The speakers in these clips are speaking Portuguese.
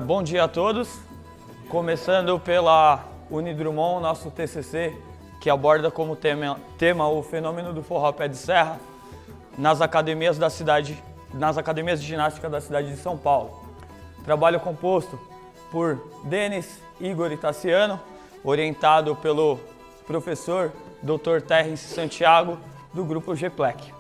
Bom dia a todos, começando pela Unidrumon, nosso TCC, que aborda como tema o fenômeno do forró pé de serra nas academias de ginástica da cidade de São Paulo. Trabalho composto por Denis, Igor e Tassiano, orientado pelo professor Dr. Terrence Santiago, do grupo GPLEC.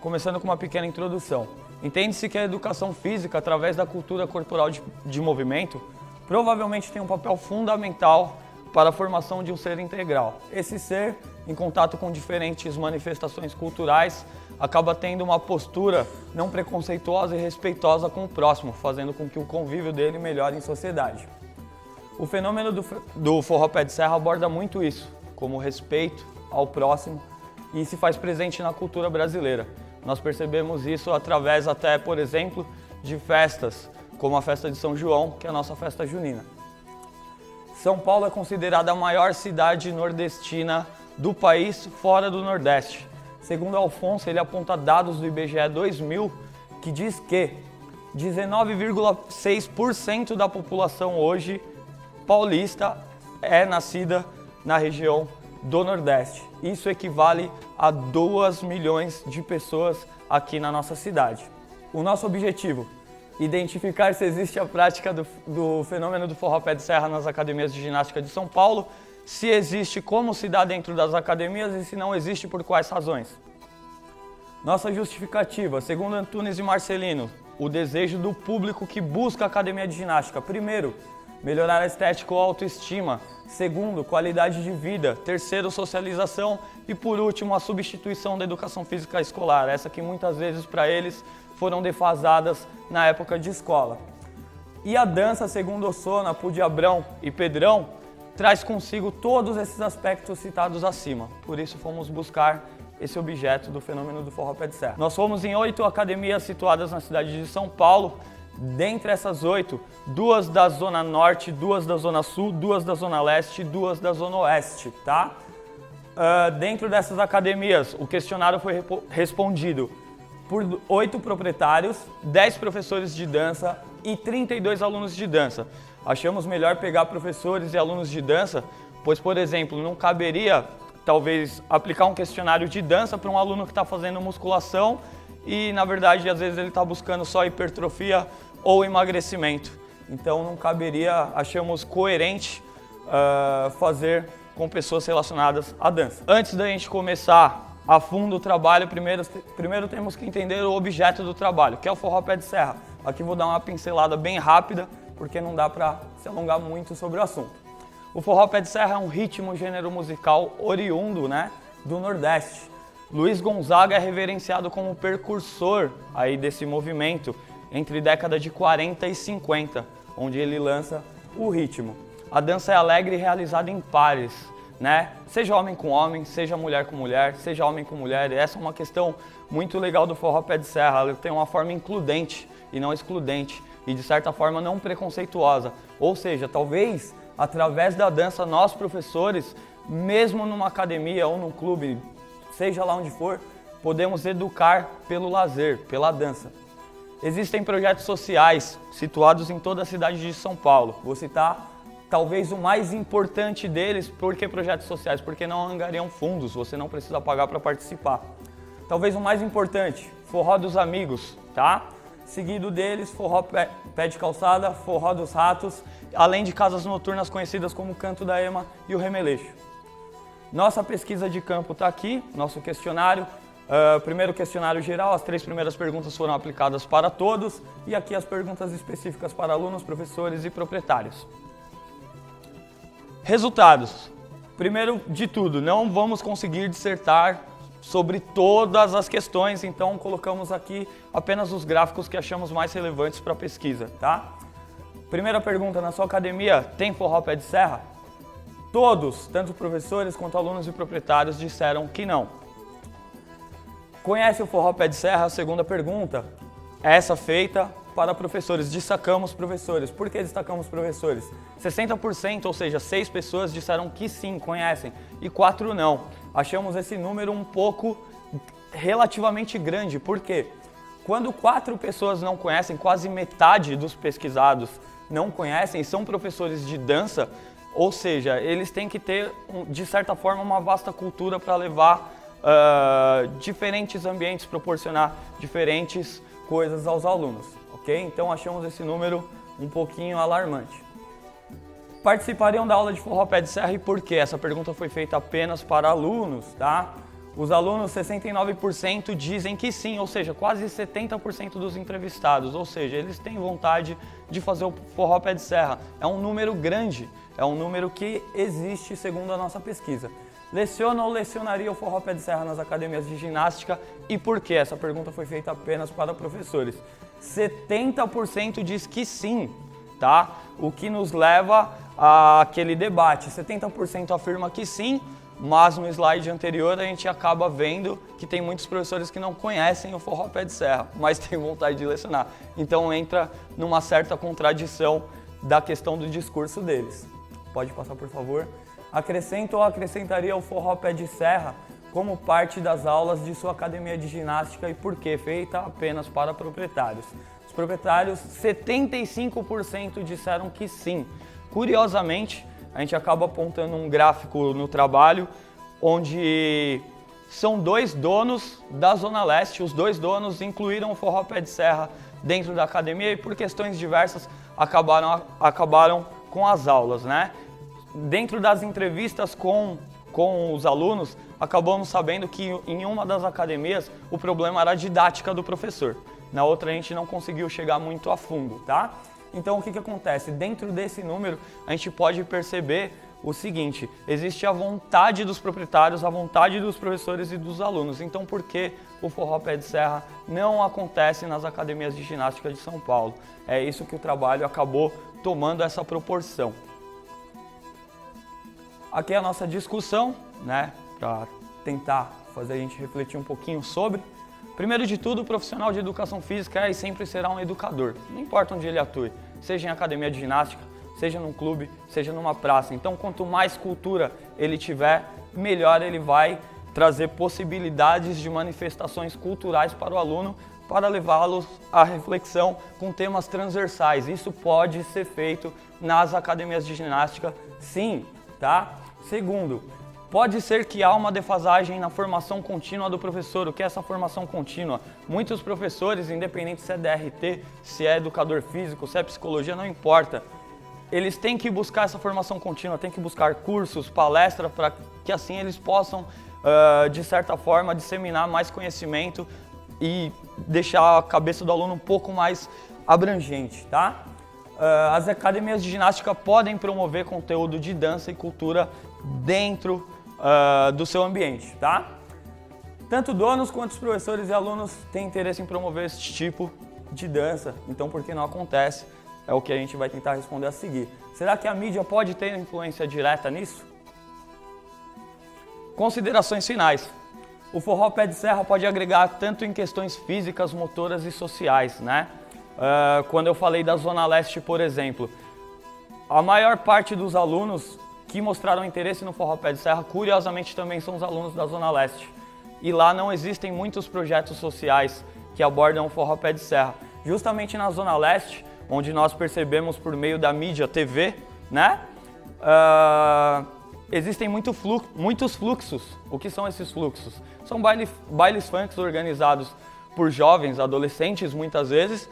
Começando com uma pequena introdução. Entende-se que a educação física, através da cultura corporal de movimento, provavelmente tem um papel fundamental para a formação de um ser integral. Esse ser, em contato com diferentes manifestações culturais, acaba tendo uma postura não preconceituosa e respeitosa com o próximo, fazendo com que o convívio dele melhore em sociedade. O fenômeno do forró pé de serra aborda muito isso, como respeito ao próximo, e se faz presente na cultura brasileira. Nós percebemos isso através até, por exemplo, de festas, como a festa de São João, que é a nossa festa junina. São Paulo é considerada a maior cidade nordestina do país fora do Nordeste. Segundo Alfonso, ele aponta dados do IBGE 2000, que diz que 19,6% da população hoje paulista é nascida na região do Nordeste. Isso equivale a 2 milhões de pessoas aqui na nossa cidade. O nosso objetivo, identificar se existe a prática do fenômeno do forró pé de serra nas academias de ginástica de São Paulo, se existe, como se dá dentro das academias e se não existe, por quais razões. Nossa justificativa, segundo Antunes e Marcelino, o desejo do público que busca a academia de ginástica. Primeiro, melhorar a estética ou autoestima. Segundo, qualidade de vida. Terceiro, socialização. E por último, a substituição da educação física escolar. Essa que muitas vezes para eles foram defasadas na época de escola. E a dança, segundo Ossona, Pudiabrão e Pedrão, traz consigo todos esses aspectos citados acima. Por isso fomos buscar esse objeto do fenômeno do forró pé de serra. Nós fomos em 8 academias situadas na cidade de São Paulo. Dentre essas 8, 2 da Zona Norte, 2 da Zona Sul, 2 da Zona Leste e 2 da Zona Oeste, tá? Dentro dessas academias, o questionário foi respondido por 8 proprietários, 10 professores de dança e 32 alunos de dança. Achamos melhor pegar professores e alunos de dança, pois, por exemplo, não caberia, talvez, aplicar um questionário de dança para um aluno que está fazendo musculação e, na verdade, às vezes ele está buscando só hipertrofia ou emagrecimento. Então não caberia, achamos coerente fazer com pessoas relacionadas à dança. Antes da gente começar a fundo o trabalho, primeiro temos que entender o objeto do trabalho, que é o forró pé de serra. Aqui vou dar uma pincelada bem rápida, porque não dá para se alongar muito sobre o assunto. O forró pé de serra é um ritmo, gênero musical oriundo, do Nordeste. Luiz Gonzaga é reverenciado como precursor aí desse movimento entre década de 40 e 50, onde ele lança o ritmo. A dança é alegre e realizada em pares, Seja homem com homem, seja mulher com mulher, seja homem com mulher. Essa é uma questão muito legal do forró pé de serra. Ele tem uma forma includente e não excludente e, de certa forma, não preconceituosa. Ou seja, talvez, através da dança, nós, professores, mesmo numa academia ou num clube, seja lá onde for, podemos educar pelo lazer, pela dança. Existem projetos sociais situados em toda a cidade de São Paulo. Vou citar talvez o mais importante deles. Por que projetos sociais? Porque não angariam fundos, você não precisa pagar para participar. Talvez o mais importante, Forró dos Amigos, tá? Seguido deles, Forró Pé de Calçada, Forró dos Ratos, além de casas noturnas conhecidas como Canto da Ema e o Remeleixo. Nossa pesquisa de campo está aqui, nosso questionário. Primeiro questionário geral, as 3 primeiras perguntas foram aplicadas para todos e aqui as perguntas específicas para alunos, professores e proprietários. Resultados. Primeiro de tudo, não vamos conseguir dissertar sobre todas as questões, então colocamos aqui apenas os gráficos que achamos mais relevantes para a pesquisa, tá? Primeira pergunta, na sua academia tem forró pé de serra? Todos, tanto professores quanto alunos e proprietários, disseram que não. Conhece o forró pé de serra? A segunda pergunta. Essa feita para professores. Destacamos professores. Por que destacamos professores? 60%, ou seja, 6 pessoas disseram que sim, conhecem, e 4 não. Achamos esse número um pouco relativamente grande. Por quê? Quando 4 pessoas não conhecem, quase metade dos pesquisados não conhecem, são professores de dança, ou seja, eles têm que ter, de certa forma, uma vasta cultura para levar diferentes ambientes, proporcionar diferentes coisas aos alunos, ok? Então achamos esse número um pouquinho alarmante. Participariam da aula de forró pé de serra e por quê? Essa pergunta foi feita apenas para alunos, tá? Os alunos, 69% dizem que sim, ou seja, quase 70% dos entrevistados, ou seja, eles têm vontade de fazer o forró pé de serra. É um número grande, é um número que existe segundo a nossa pesquisa. Leciona ou lecionaria o forró pé de serra nas academias de ginástica e por quê? Essa pergunta foi feita apenas para professores. 70% diz que sim, tá? O que nos leva àquele debate. 70% afirma que sim, mas no slide anterior a gente acaba vendo que tem muitos professores que não conhecem o forró pé de serra, mas têm vontade de lecionar. Então entra numa certa contradição da questão do discurso deles. Pode passar, por favor. Acrescenta ou acrescentaria o forró pé de serra como parte das aulas de sua academia de ginástica e por quê? Feita apenas para proprietários. Os proprietários, 75% disseram que sim. Curiosamente, a gente acaba apontando um gráfico no trabalho onde são 2 donos da Zona Leste. Os 2 donos incluíram o forró pé de serra dentro da academia e por questões diversas acabaram com as aulas, né? Dentro das entrevistas com os alunos, acabamos sabendo que em uma das academias o problema era a didática do professor. Na outra a gente não conseguiu chegar muito a fundo, tá? Então o que acontece? Dentro desse número a gente pode perceber o seguinte, existe a vontade dos proprietários, a vontade dos professores e dos alunos. Então por que o forró pé de serra não acontece nas academias de ginástica de São Paulo? É isso que o trabalho acabou tomando essa proporção. Aqui é a nossa discussão, né, para tentar fazer a gente refletir um pouquinho sobre. Primeiro de tudo, o profissional de educação física é e sempre será um educador, não importa onde ele atue, seja em academia de ginástica, seja num clube, seja numa praça. Então, quanto mais cultura ele tiver, melhor ele vai trazer possibilidades de manifestações culturais para o aluno, para levá-los à reflexão com temas transversais. Isso pode ser feito nas academias de ginástica, sim, tá? Segundo, pode ser que há uma defasagem na formação contínua do professor. O que é essa formação contínua? Muitos professores, independente se é DRT, se é educador físico, se é psicologia, não importa. Eles têm que buscar essa formação contínua, têm que buscar cursos, palestras, para que assim eles possam, de certa forma, disseminar mais conhecimento e deixar a cabeça do aluno um pouco mais abrangente, tá? As academias de ginástica podem promover conteúdo de dança e cultura dentro do seu ambiente, tá? Tanto donos quanto os professores e alunos têm interesse em promover esse tipo de dança, então por que não acontece? É o que a gente vai tentar responder a seguir. Será que a mídia pode ter influência direta nisso? Considerações finais. O forró pé de serra pode agregar tanto em questões físicas, motoras e sociais, né? Quando eu falei da Zona Leste, por exemplo, a maior parte dos alunos que mostraram interesse no forró pé de serra, curiosamente também são os alunos da Zona Leste. E lá não existem muitos projetos sociais que abordam o forró pé de serra. Justamente na Zona Leste, onde nós percebemos por meio da mídia TV, né? Existem muitos fluxos. O que são esses fluxos? São bailes funk organizados por jovens, adolescentes muitas vezes,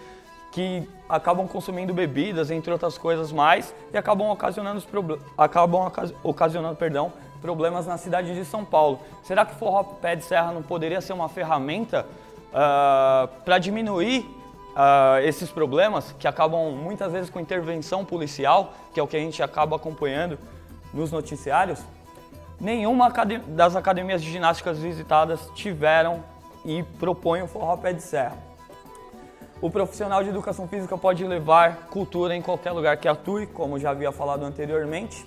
que acabam consumindo bebidas, entre outras coisas mais, e acabam ocasionando problemas na cidade de São Paulo. Será que o forró pé de serra não poderia ser uma ferramenta para diminuir esses problemas, que acabam muitas vezes com intervenção policial, que é o que a gente acaba acompanhando nos noticiários? Nenhuma das academias de ginásticas visitadas tiveram e propõem o forró pé de serra. O profissional de educação física pode levar cultura em qualquer lugar que atue, como já havia falado anteriormente.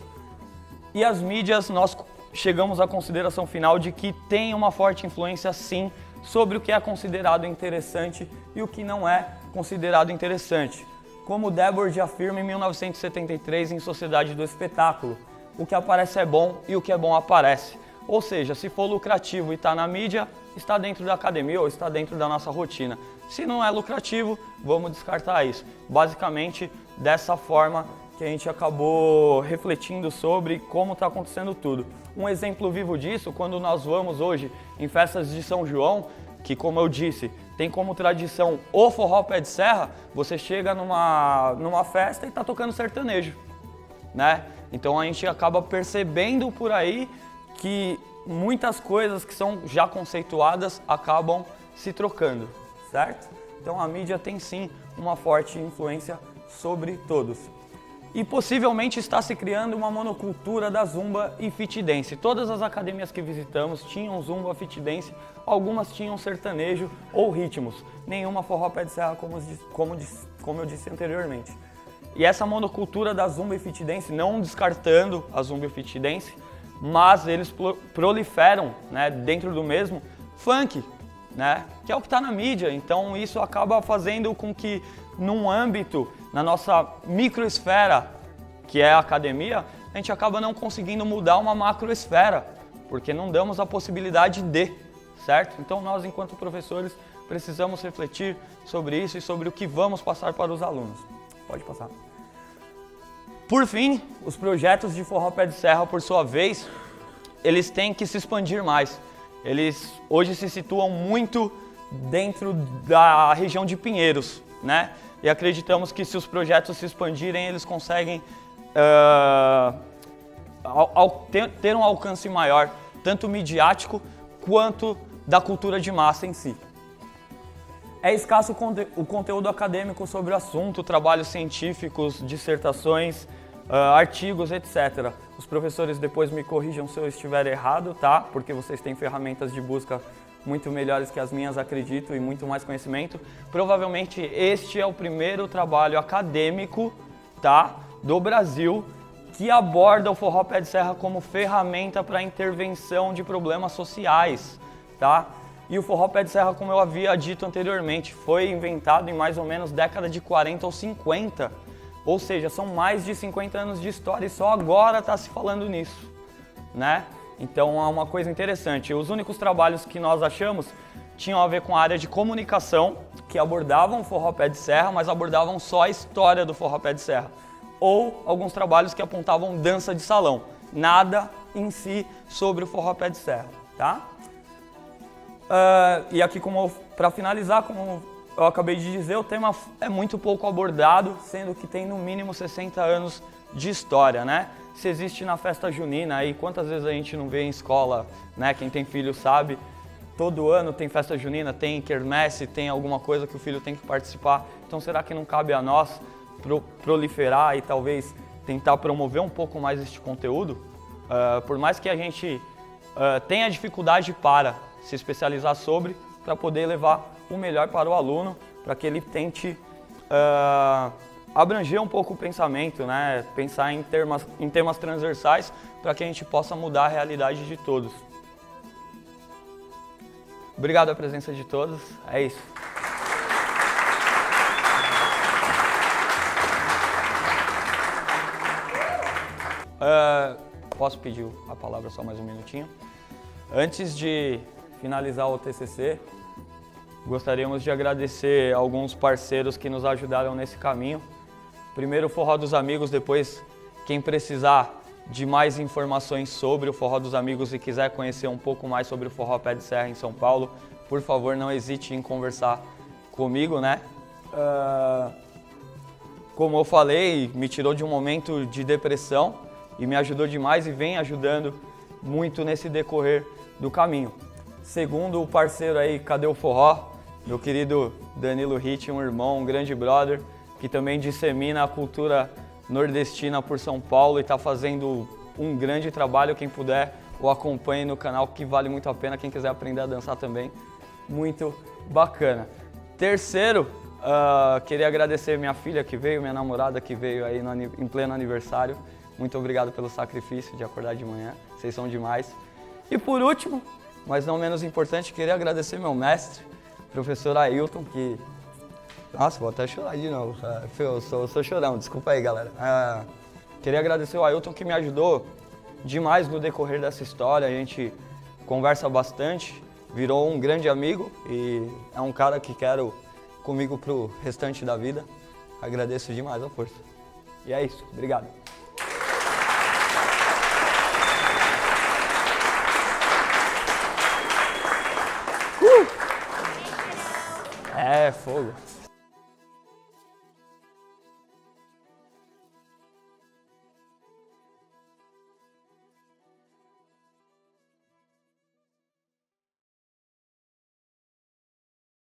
E as mídias, nós chegamos à consideração final de que tem uma forte influência sim sobre o que é considerado interessante e o que não é considerado interessante. Como Debord afirma em 1973 em Sociedade do Espetáculo, o que aparece é bom e o que é bom aparece. Ou seja, se for lucrativo e está na mídia, está dentro da academia ou está dentro da nossa rotina. Se não é lucrativo, vamos descartar isso. Basicamente, dessa forma que a gente acabou refletindo sobre como está acontecendo tudo. Um exemplo vivo disso, quando nós vamos hoje em festas de São João, que como eu disse, tem como tradição o forró pé de serra, você chega numa festa e está tocando sertanejo, né? Então a gente acaba percebendo por aí que muitas coisas que são já conceituadas acabam se trocando, certo? Então a mídia tem sim uma forte influência sobre todos. E possivelmente está se criando uma monocultura da zumba e fit dance. Todas as academias que visitamos tinham zumba, fit dance, algumas tinham sertanejo ou ritmos. Nenhuma forró pé de serra, como eu disse anteriormente. E essa monocultura da zumba e fit dance, não descartando a zumba e o fit dance, mas eles proliferam, né, dentro do mesmo funk, né, que é o que está na mídia. Então isso acaba fazendo com que num âmbito, na nossa microesfera, que é a academia, a gente acaba não conseguindo mudar uma macroesfera, porque não damos a possibilidade de, certo? Então nós, enquanto professores, precisamos refletir sobre isso e sobre o que vamos passar para os alunos. Pode passar. Por fim, os projetos de forró pé de serra, por sua vez, eles têm que se expandir mais. Eles hoje se situam muito dentro da região de Pinheiros, né? E acreditamos que se os projetos se expandirem, eles conseguem ter um alcance maior, tanto midiático quanto da cultura de massa em si. É escasso o conteúdo acadêmico sobre o assunto, trabalhos científicos, dissertações, artigos, etc. Os professores depois me corrijam se eu estiver errado, tá? Porque vocês têm ferramentas de busca muito melhores que as minhas, acredito, e muito mais conhecimento. Provavelmente este é o primeiro trabalho acadêmico, tá, do Brasil que aborda o forró pé de serra como ferramenta para intervenção de problemas sociais, tá? E o forró pé de serra, como eu havia dito anteriormente, foi inventado em mais ou menos década de 40 ou 50, ou seja, são mais de 50 anos de história e só agora está se falando nisso, né? Então é uma coisa interessante. Os únicos trabalhos que nós achamos tinham a ver com a área de comunicação, que abordavam o forró pé de serra, mas abordavam só a história do forró pé de serra. Ou alguns trabalhos que apontavam dança de salão. Nada em si sobre o forró pé de serra, tá? E aqui, para finalizar, como eu acabei de dizer, o tema é muito pouco abordado, sendo que tem no mínimo 60 anos de história, né? Se existe na festa junina aí, quantas vezes a gente não vê em escola, né? Quem tem filho sabe, todo ano tem festa junina, tem quermesse, tem alguma coisa que o filho tem que participar. Então será que não cabe a nós proliferar e talvez tentar promover um pouco mais este conteúdo? Por mais que a gente tenha dificuldade para se especializar sobre, para poder levar o melhor para o aluno, para que ele tente abranger um pouco o pensamento, né? Pensar em temas transversais para que a gente possa mudar a realidade de todos. Obrigado a presença de todos, é isso. Posso pedir a palavra só mais um minutinho? Antes de finalizar o TCC, gostaríamos de agradecer alguns parceiros que nos ajudaram nesse caminho. Primeiro o Forró dos Amigos, depois quem precisar de mais informações sobre o Forró dos Amigos e quiser conhecer um pouco mais sobre o Forró Pé de Serra em São Paulo, por favor, não hesite em conversar comigo, né? Como eu falei, me tirou de um momento de depressão e me ajudou demais e vem ajudando muito nesse decorrer do caminho. Segundo o parceiro aí, Cadê o Forró? Meu querido Danilo Ritt, um irmão, um grande brother, que também dissemina a cultura nordestina por São Paulo e está fazendo um grande trabalho. Quem puder, o acompanhe no canal, que vale muito a pena. Quem quiser aprender a dançar também, muito bacana. Terceiro, queria agradecer minha filha que veio, minha namorada que veio aí em pleno aniversário. Muito obrigado pelo sacrifício de acordar de manhã. Vocês são demais. E por último, mas não menos importante, queria agradecer meu mestre, professor Ailton, que... Nossa, vou até chorar de novo. Eu sou chorão, desculpa aí, galera. Queria agradecer o Ailton, que me ajudou demais no decorrer dessa história. A gente conversa bastante, virou um grande amigo e é um cara que quero comigo pro restante da vida. Agradeço demais a força. E é isso, obrigado. É, fogo.